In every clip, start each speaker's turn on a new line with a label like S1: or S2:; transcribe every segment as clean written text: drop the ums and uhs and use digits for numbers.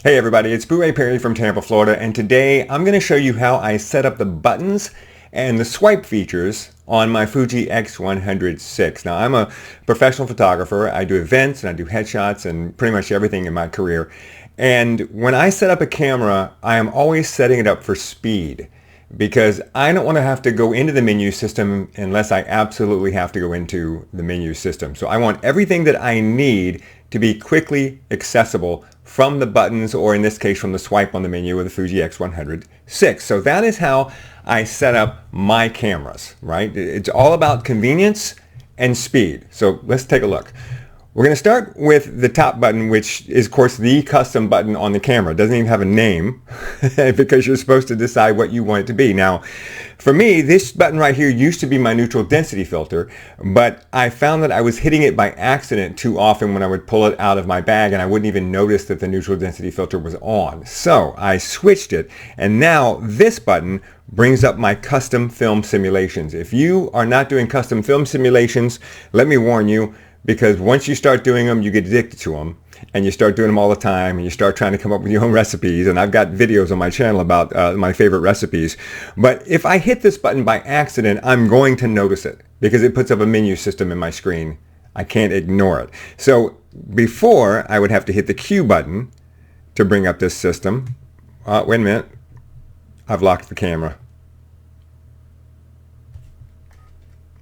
S1: Hey everybody, it's Booray from Tampa, Florida, and today I'm going to show you how I set up the buttons and the swipe features on my Fuji X100VI. Now, I'm a professional photographer. I do events and I do headshots and pretty much everything in my career. And when I set up a camera, I am always setting it up for speed because I don't want to have to go into the menu system unless I absolutely have to go into the menu system. So I want everything that I need to be quickly accessible from the buttons, or in this case from the swipe on the menu of the Fuji X100VI. So that is how I set up my cameras, right? It's all about convenience and speed. So let's take a look. We're going to start with the top button, which is, of course, the custom button on the camera. It doesn't even have a name because you're supposed to decide what you want it to be. Now, for me, this button right here used to be my neutral density filter, but I found that I was hitting it by accident too often when I would pull it out of my bag, and I wouldn't even notice that the neutral density filter was on. So I switched it, and now this button brings up my custom film simulations. If you are not doing custom film simulations, let me warn you, because once you start doing them, you get addicted to them, and you start doing them all the time, and you start trying to come up with your own recipes. And I've got videos on my channel about my favorite recipes. But if I hit this button by accident, I'm going to notice it because it puts up a menu system in my screen. I can't ignore it. So before, I would have to hit the Q button to bring up this system. Wait a minute. I've locked the camera.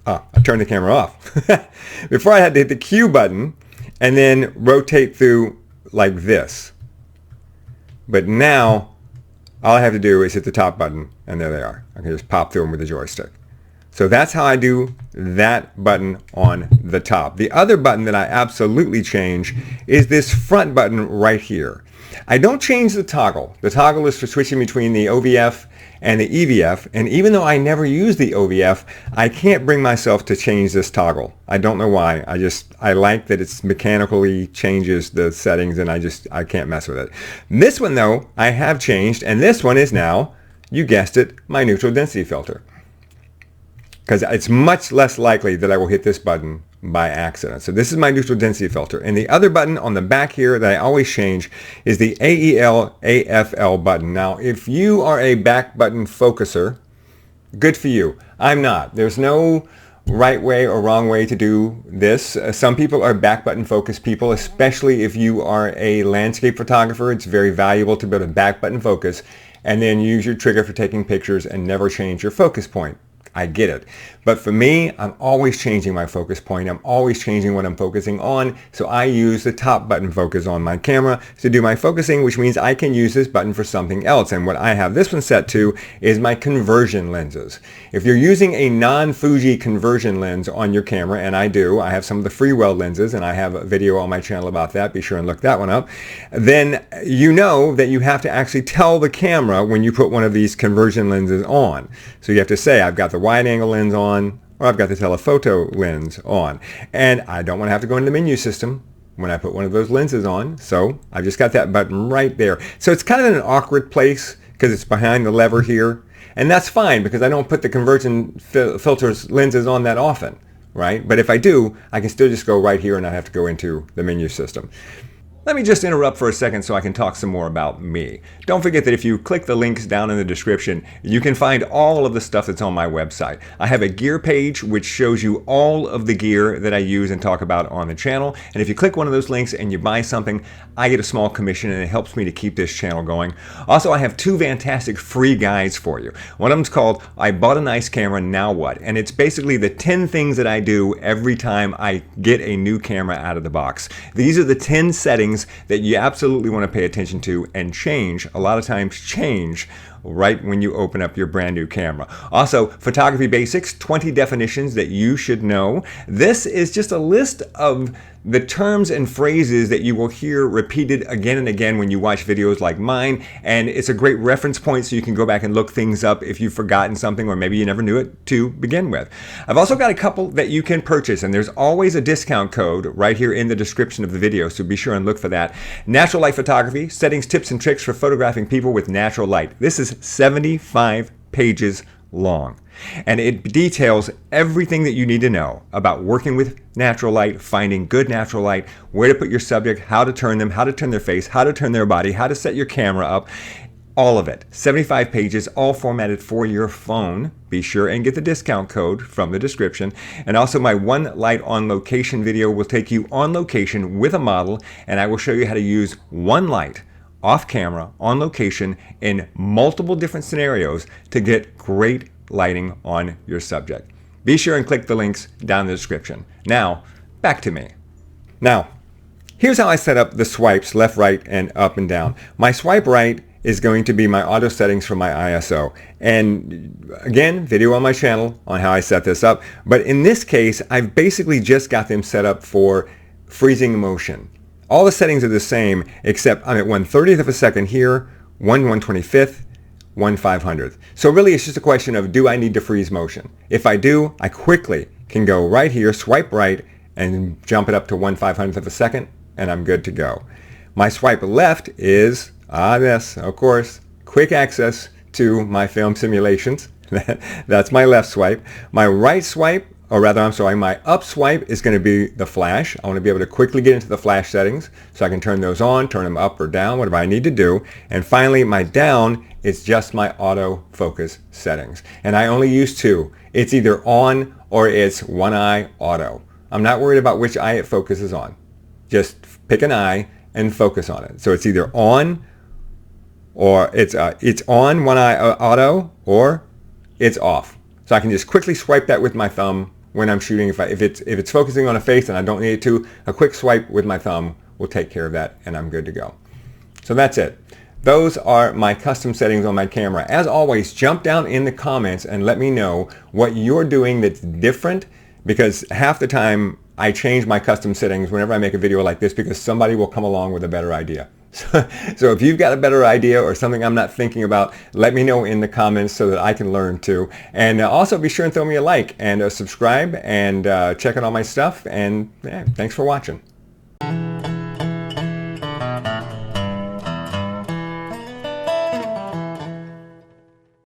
S1: I turned the camera off. Before I had to hit the Q button and then rotate through like this. But now all I have to do is hit the top button and there they are. I can just pop through them with the joystick. So that's how I do that button on the top. The other button that I absolutely change is this front button right here. I don't change the toggle. The toggle is for switching between the OVF and the EVF, and even though I never use the OVF, I can't bring myself to change this toggle. I don't know why. I like that it's mechanically changes the settings, and I can't mess with it. This one though, I have changed, and this one is now, you guessed it, my neutral density filter. Because it's much less likely that I will hit this button by accident. So this is my neutral density filter. And the other button on the back here that I always change is the AEL AFL button. Now, if you are a back button focuser, good for you. I'm not. There's no right way or wrong way to do this. Some people are back button focused people, especially if you are a landscape photographer. It's very valuable to be able to back button focus and then use your trigger for taking pictures and never change your focus point. I get it. But for me, I'm always changing my focus point. I'm always changing what I'm focusing on. So I use the top button focus on my camera to do my focusing, which means I can use this button for something else. And what I have this one set to is my conversion lenses. If you're using a non-Fuji conversion lens on your camera, and I do, I have some of the Freewell lenses, and I have a video on my channel about that. Be sure and look that one up. Then you know that you have to actually tell the camera when you put one of these conversion lenses on. So you have to say, I've got the wide angle lens on, or I've got the telephoto lens on. And I don't want to have to go into the menu system when I put one of those lenses on. So I've just got that button right there. So it's kind of in an awkward place because it's behind the lever here. And that's fine because I don't put the conversion filters lenses on that often, right? But if I do, I can still just go right here and not have to go into the menu system. Let me just interrupt for a second so I can talk some more about me. Don't forget that if you click the links down in the description, you can find all of the stuff that's on my website. I have a gear page which shows you all of the gear that I use and talk about on the channel. And if you click one of those links and you buy something, I get a small commission and it helps me to keep this channel going. Also, I have two fantastic free guides for you. One of them is called I Bought a Nice Camera, Now What? And it's basically the 10 things that I do every time I get a new camera out of the box. These are the 10 settings that you absolutely want to pay attention to and change, a lot of times change, right when you open up your brand new camera. Also, photography basics, 20 definitions that you should know. This is just a list of the terms and phrases that you will hear repeated again and again when you watch videos like mine, and it's a great reference point so you can go back and look things up if you've forgotten something or maybe you never knew it to begin with. I've also got a couple that you can purchase, and there's always a discount code right here in the description of the video, so be sure and look for that. Natural light photography, settings, tips, and tricks for photographing people with natural light. This is 75 pages long. And it details everything that you need to know about working with natural light, finding good natural light, where to put your subject, how to turn them, how to turn their face, how to turn their body, how to set your camera up. All of it. 75 pages, all formatted for your phone. Be sure and get the discount code from the description. And also my One Light on Location video will take you on location with a model, and I will show you how to use one light off camera on location in multiple different scenarios to get great lighting on your subject. Be sure and click the links down in the description. Now, back to me. Now, here's how I set up the swipes left, right, and up and down. My swipe right is going to be my auto settings for my ISO. And again, video on my channel on how I set this up. But in this case, I've basically just got them set up for freezing motion. All the settings are the same, except I'm at 1/30th of a second here, 1/125th, 1/500th. So really it's just a question of, do I need to freeze motion? If I do, I quickly can go right here, swipe right, and jump it up to 1/500th of a second, and I'm good to go. My swipe left is this, of course, quick access to my film simulations. That's my left swipe. My right swipe, or rather, I'm sorry, my up swipe is going to be the flash. I want to be able to quickly get into the flash settings so I can turn those on, turn them up or down, whatever I need to do. And finally, my down is just my autofocus settings. And I only use two. It's either on or it's one eye auto. I'm not worried about which eye it focuses on. Just pick an eye and focus on it. So it's either on, or it's on one eye auto, or it's off. So I can just quickly swipe that with my thumb when I'm shooting. If it's focusing on a face and I don't need it to, a quick swipe with my thumb will take care of that, and I'm good to go. So that's it. Those are my custom settings on my camera. As always, jump down in the comments and let me know what you're doing that's different, because half the time I change my custom settings whenever I make a video like this because somebody will come along with a better idea. So if you've got a better idea or something I'm not thinking about, let me know in the comments so that I can learn too. And also be sure and throw me a like and subscribe and check out all my stuff. And yeah, thanks for watching.